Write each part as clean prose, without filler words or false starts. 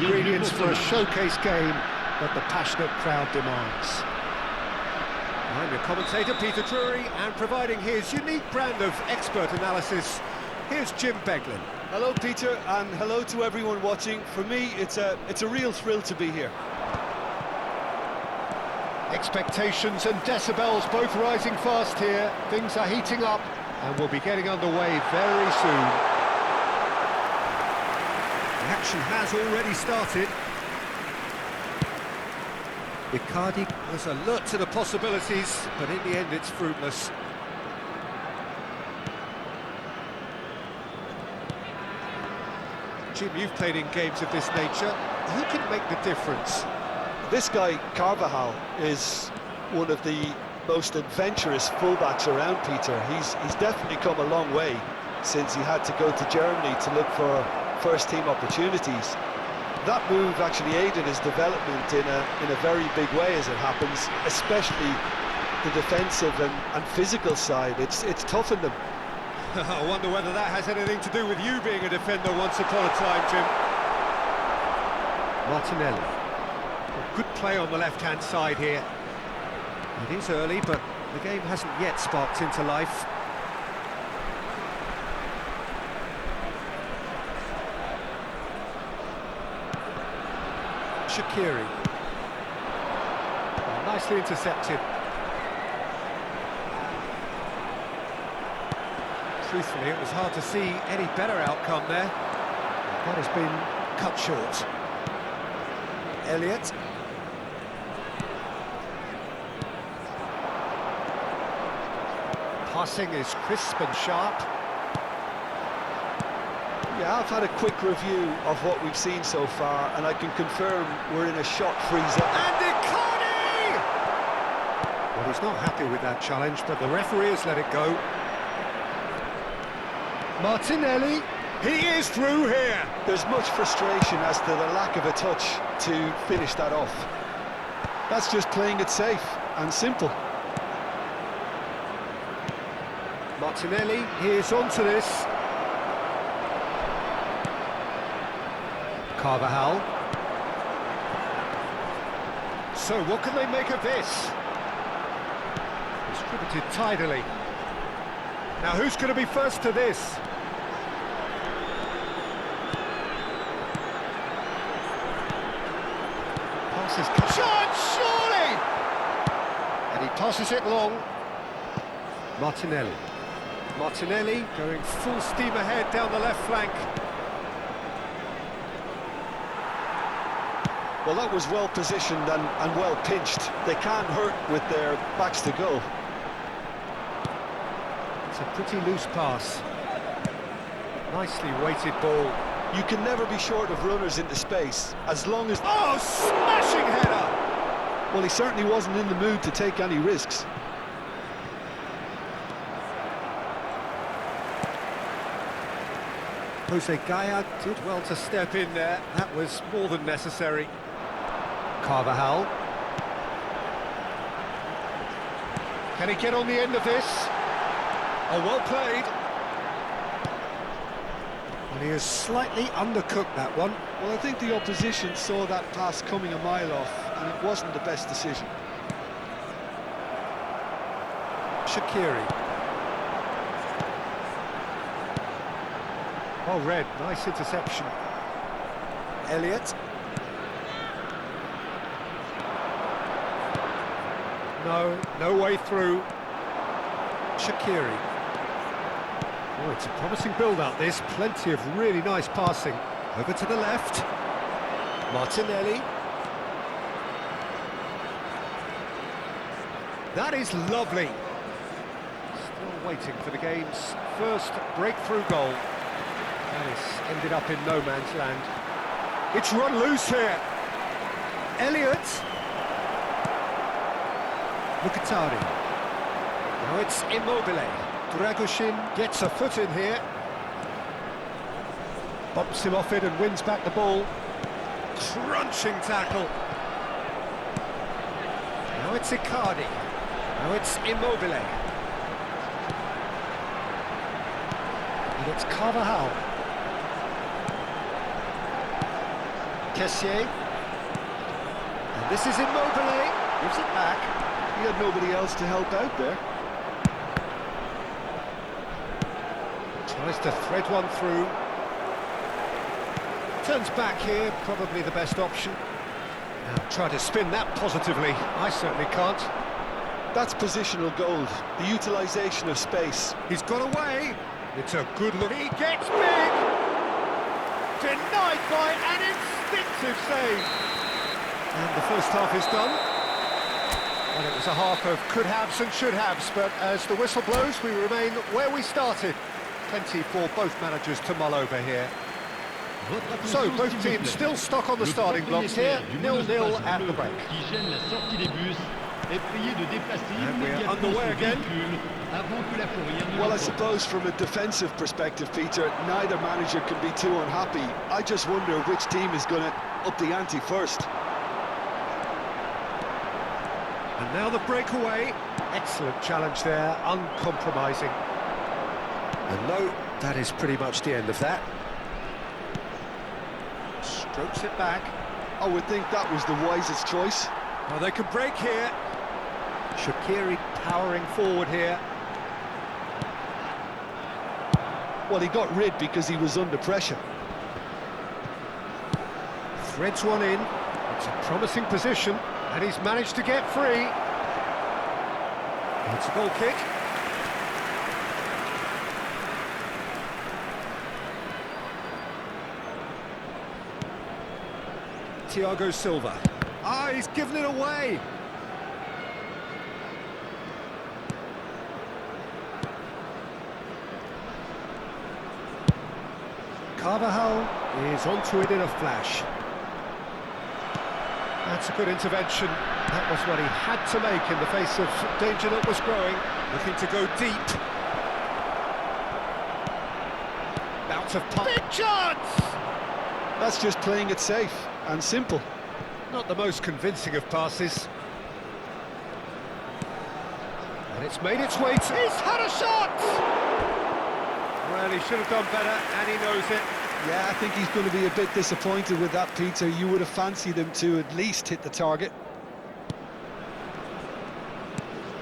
ingredients for a showcase game that the passionate crowd demands. I'm your commentator, Peter Drury, and providing his unique brand of expert analysis, here's Jim Beglin. Hello, Peter, and hello to everyone watching. For me, it's a real thrill to be here. Expectations and decibels both rising fast here. Things are heating up, and we'll be getting underway very soon. The action has already started. Icardi was alert to the possibilities, but in the end it's fruitless. Jim, you've played in games of this nature. Who can make the difference? This guy, Carvajal, is one of the most adventurous fullbacks around, Peter. He's definitely come a long way since he had to go to Germany to look for first-team opportunities. That move actually aided his development in a very big way, as it happens, especially the defensive and physical side. It's toughened him. I wonder whether that has anything to do with you being a defender once upon a time, Jim. Martinelli. Good play on the left-hand side here. It is early, but the game hasn't yet sparked into life. Shaqiri. Oh, nicely intercepted. Truthfully, it was hard to see any better outcome there. That has been Cut short. Elliott. passing is crisp and sharp. Yeah, I've had a quick review of what we've seen so far, and I can confirm we're in a shot-free zone. And Icardi! Well, he's not happy with that challenge, but the referee has let it go. Martinelli. He is through here. There's much frustration as to the lack of a touch to finish that off. That's just playing it safe and simple. Martinelli, he is onto this. Carvajal. So what can they make of this? Distributed tidily. Now who's going to be first to this? Passes shot, surely! And he passes it long. Martinelli. Martinelli going full steam ahead down the left flank. Well, that was well positioned and well pinched. They can't hurt with their backs to goal. It's a pretty loose pass. Nicely weighted ball. You can never be short of runners into space, as long as... Oh, smashing header! Well, he certainly wasn't in the mood to take any risks. Jose Gaya did well to step in there. That was more than necessary. Carvajal. Can he get on the end of this? Oh, well played. And he has slightly undercooked that one. Well, I think the opposition saw that pass coming a mile off, and it wasn't the best decision. Shaqiri. Well read, nice interception. Elliott. No way through. Shaqiri. Oh, it's a promising build-up, this. Plenty of really nice passing. Over to the left. Martinelli. That is lovely. Still waiting for the game's first breakthrough goal. This ended up in no man's land. It's run loose here. Elliott. Mkhitaryan. Now it's Immobile. Dragoshin gets a foot in here. Bumps him off it and wins back the ball. Crunching tackle. Now it's Icardi. Now it's Immobile. And it's Carvajal. Kessié. And this is Immobile. Gives it back. He had nobody else to help out there. Tries to thread one through. Turns back here, probably the best option. Now try to spin that positively. I certainly can't. That's positional gold, the utilisation of space. He's got away. It's a good look. He gets big. Denied by an instinctive save. And the first half is done. And it was a half of could-haves and should-haves, but as the whistle blows, we remain where we started. Plenty for both managers to mull over here. So, both teams still stuck on the starting blocks here, 0-0 at the break. And we're underway again. Well, I suppose from a defensive perspective, Peter, neither manager can be too unhappy. I just wonder which team is going to up the ante first. And now the breakaway. Excellent challenge there, uncompromising. And no, that is pretty much the end of that. Strokes it back. I would think that was the wisest choice. Well, they can break here. Shaqiri powering forward here. Well, he got rid because he was under pressure. Threads one in. It's a promising position, and he's managed to get free. It's a goal kick. Thiago Silva. Ah, he's given it away. Carvajal is onto it in a flash. That's a good intervention. That was what he had to make in the face of danger that was growing. Looking to go deep. Bout of pump. Big chance! That's just playing it safe and simple. Not the most convincing of passes. And it's made its way to... He's had a shot! Well, he should have done better, and he knows it. Yeah, I think he's going to be a bit disappointed with that, Peter. You would have fancied him to at least hit the target.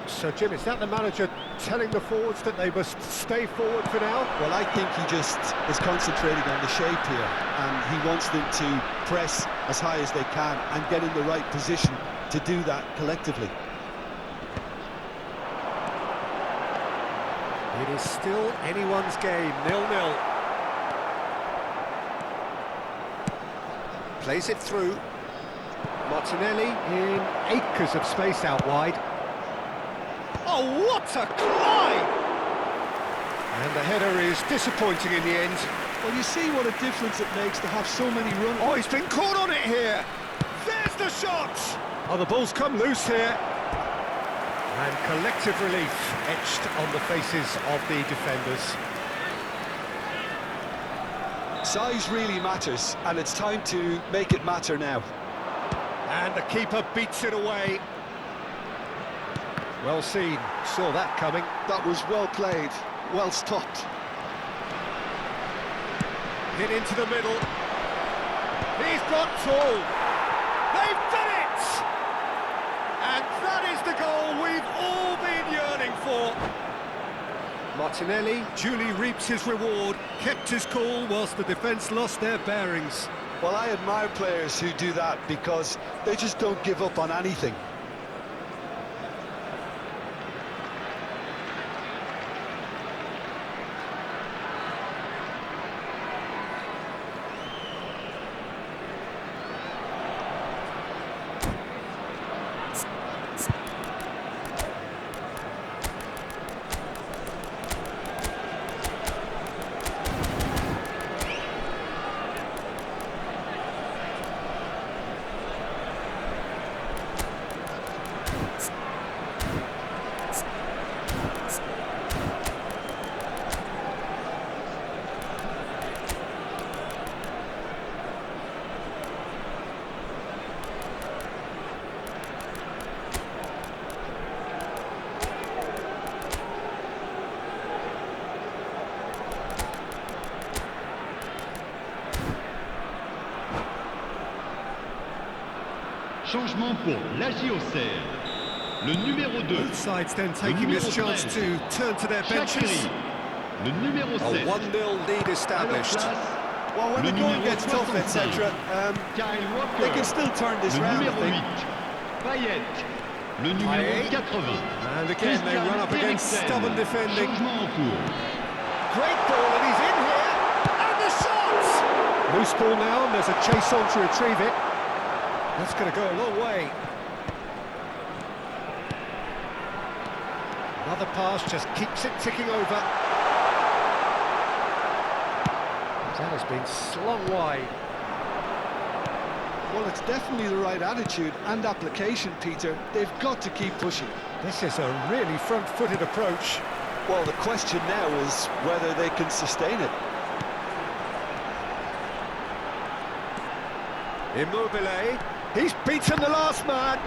So, Jim, is that the manager telling the forwards that they must stay forward for now? Well, I think he just is concentrating on the shape here, and he wants them to press as high as they can and get in the right position to do that collectively. It is still anyone's game, 0-0. Plays it through. Martinelli in acres of space out wide. Oh, what a climb! And the header is disappointing in the end. Well, you see what a difference it makes to have so many runners. Oh, he's been caught on it here. There's the shot! Oh, the ball's come loose here. And collective relief etched on the faces of the defenders. Size really matters, and it's time to make it matter now. And the keeper beats it away. Well seen, saw that coming. That was well played, well stopped. Hit into the middle. He's got tall. They've done it! And that is the goal we've all been yearning for. Martinelli duly reaps his reward, kept his cool whilst the defence lost their bearings. Well, I admire players who do that because they just don't give up on anything. Changement pour l'AJ Le numéro 2. Both sides then taking this chance to turn to their benches. Le numéro 7. A 1-0 lead established. Well, when the going gets tough, etc., they can still turn this round, I numéro think. 8. Payet. Le numéro 80. And again they run up against stubborn defending. Changement en cours. Great ball, and he's in here. And the shot! Loose ball now, and there's a chase on to retrieve it. That's going to go a long way. Another pass just keeps it ticking over. That has been slung wide. Well, it's definitely the right attitude and application, Peter. They've got to keep pushing. This is a really front-footed approach. Well, the question now is whether they can sustain it. Immobile, he's beaten the last man.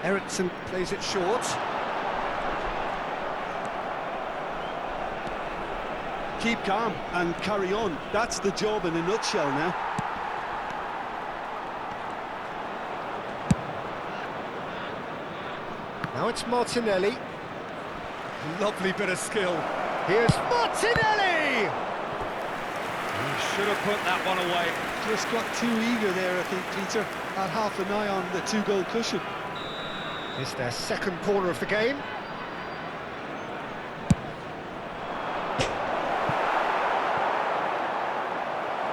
Eriksson plays it short. Keep calm and carry on. That's the job in a nutshell now. Now it's Martinelli. Lovely bit of skill. Here's Martinelli! He should have put that one away. Just got too eager there, I think, Peter. Had half an eye on the two-goal cushion. It's their second corner of the game.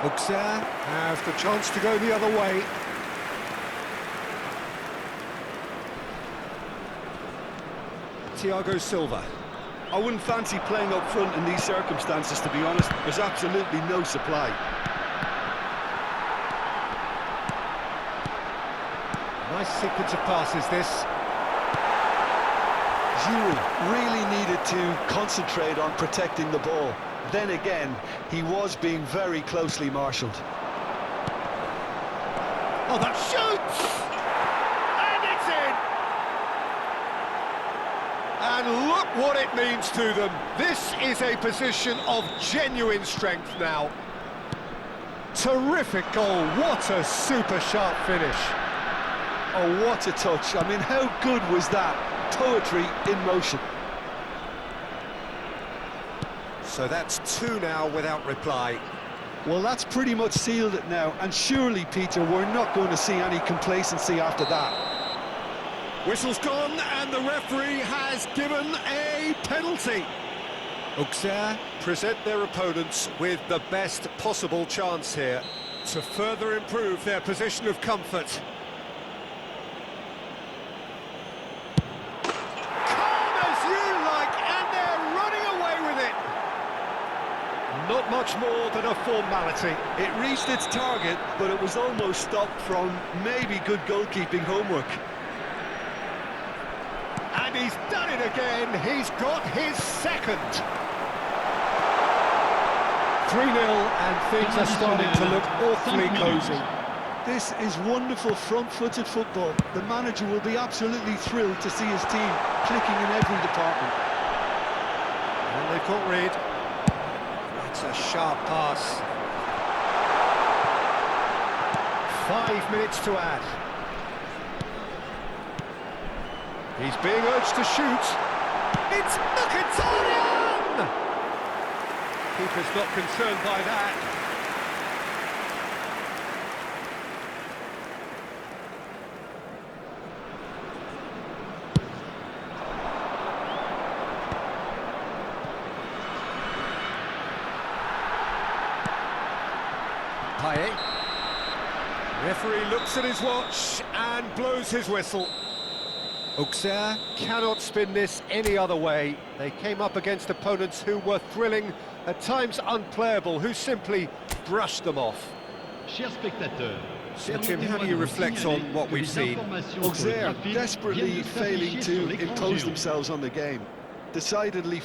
Auxerre have the chance to go the other way. Thiago Silva. I wouldn't fancy playing up front in these circumstances, to be honest. There's absolutely no supply. Nice sequence of passes, this. Giroud really needed to concentrate on protecting the ball. Then again, he was being very closely marshalled. Oh, that shoots! And it's in! And look what it means to them. This is a position of genuine strength now. Terrific goal, what a super sharp finish. Oh, what a touch. I mean, how good was that? Poetry in motion. So that's 2 now without reply. Well, that's pretty much sealed it now, and surely, Peter, we're not going to see any complacency after that. Whistle's gone, and the referee has given a penalty. Auxerre present their opponents with the best possible chance here To further improve their position of comfort. Not much more than a formality. It reached its target, but it was almost stopped from maybe good goalkeeping homework. And he's done it again. He's got his second. 3-0, and things are starting to look awfully cosy. This is wonderful front-footed football. The manager will be absolutely thrilled to see his team clicking in every department. And they've caught Reed. It's a sharp pass. 5 minutes to add. He's being urged to shoot. It's Mkhitaryan! Keeper's not concerned by that. Payet. Referee looks at his watch and blows his whistle. Auxerre cannot spin this any other way. They came up against opponents who were thrilling, at times unplayable, who simply brushed them off. Chers spectateurs, So, Jim, how do you reflect on what we've seen? Auxerre desperately failing to impose themselves on the game. Decidedly